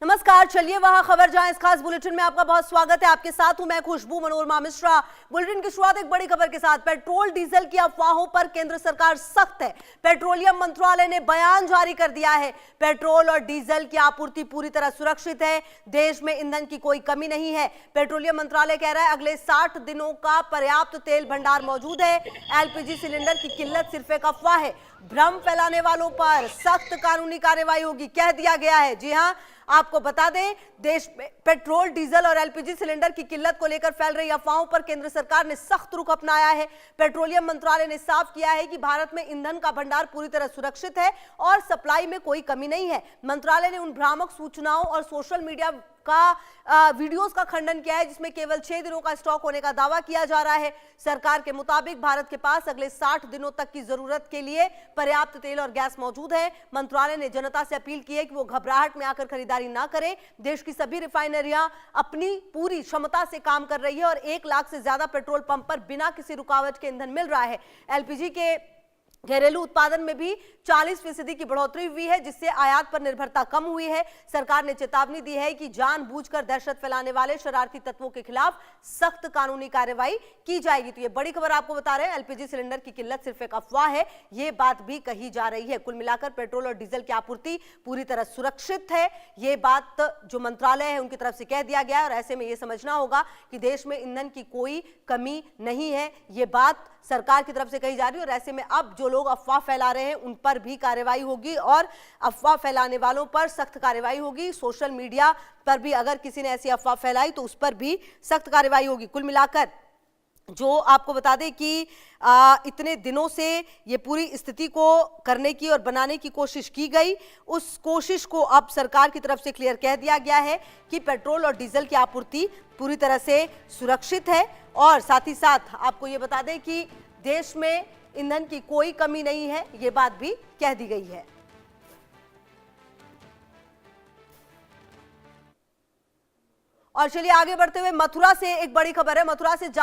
नमस्कार, चलिए वहां खबर जहां इस खास बुलेटिन में आपका बहुत स्वागत है। आपके साथ हूं मैं खुशबू मनोरमा मिश्रा। बुलेटिन की शुरुआत एक बड़ी खबर के साथ। पेट्रोल डीजल की अफवाहों पर केंद्र सरकार सख्त है। पेट्रोलियम मंत्रालय ने बयान जारी कर दिया है। पेट्रोल और डीजल की आपूर्ति पूरी तरह सुरक्षित है। देश में ईंधन की कोई कमी नहीं है। पेट्रोलियम मंत्रालय कह रहा है अगले 60 दिनों का पर्याप्त तेल भंडार मौजूद है। एलपीजी सिलेंडर की किल्लत सिर्फ एक अफवाह है। भ्रम फैलाने वालों पर सख्त कानूनी कार्रवाई होगी, कह दिया गया है। जी हां, आपको बता दें, देश में पेट्रोल, डीजल और एलपीजी सिलेंडर की किल्लत को लेकर फैल रही अफवाहों पर केंद्र सरकार ने सख्त रुख अपनाया है। पेट्रोलियम मंत्रालय ने साफ किया है कि भारत में ईंधन का भंडार पूरी तरह सुरक्षित है और सप्लाई में कोई कमी नहीं है। मंत्रालय ने उन भ्रामक सूचनाओं और सोशल मीडिया का वीडियोस का खंडन किया है जिसमें केवल 6 दिनों का स्टॉक होने का दावा किया जा रहा है। सरकार के मुताबिक भारत के पास अगले 60 दिनों तक की जरूरत के लिए पर्याप्त तेल और गैस मौजूद है। मंत्रालय ने जनता से अपील की है कि वो घबराहट में आकर खरीदारी ना करें। देश की सभी रिफाइनरियां अपनी पूरी क्षमता से काम कर रही है और 1 लाख से ज्यादा पेट्रोल पंप पर बिना किसी रुकावट के ईंधन मिल रहा है। एलपीजी के घरेलू उत्पादन में भी 40% की बढ़ोतरी हुई है, जिससे आयात पर निर्भरता कम हुई है। सरकार ने चेतावनी दी है कि जानबूझकर दहशत फैलाने वाले शरारती तत्वों के खिलाफ सख्त कानूनी कार्रवाई की जाएगी। तो ये बड़ी खबर आपको बता रहे हैं, एलपीजी सिलेंडर की किल्लत सिर्फ एक अफवाह है, ये बात भी कही जा रही है। कुल मिलाकर पेट्रोल और डीजल की आपूर्ति पूरी तरह सुरक्षित है, ये बात जो मंत्रालय है उनकी तरफ से कह दिया गया है। और ऐसे में यह समझना होगा कि देश में ईंधन की कोई कमी नहीं है, ये बात सरकार की तरफ से कही जा रही है। और ऐसे में अब जो लोग अफवाह फैला रहे हैं उन पर भी कार्रवाई होगी और अफवाह फैलाने वालों पर सख्त कार्रवाई होगी। सोशल मीडिया पर भी अगर किसी ने ऐसी अफवाह फैलाई तो उस पर भी सख्त कार्रवाई होगी। कुल मिलाकर जो आपको बता दें कि इतने दिनों से ये पूरी स्थिति को करने की और बनाने की कोशिश की गई, उस कोशिश को अब सरकार की तरफ से क्लियर कह दिया गया है कि पेट्रोल और डीजल की आपूर्ति पूरी तरह से सुरक्षित है। और साथ ही साथ आपको ये बता दें कि देश में ईंधन की कोई कमी नहीं है, ये बात भी कह दी गई है। और चलिए आगे बढ़ते हुए मथुरा से एक बड़ी खबर है। मथुरा से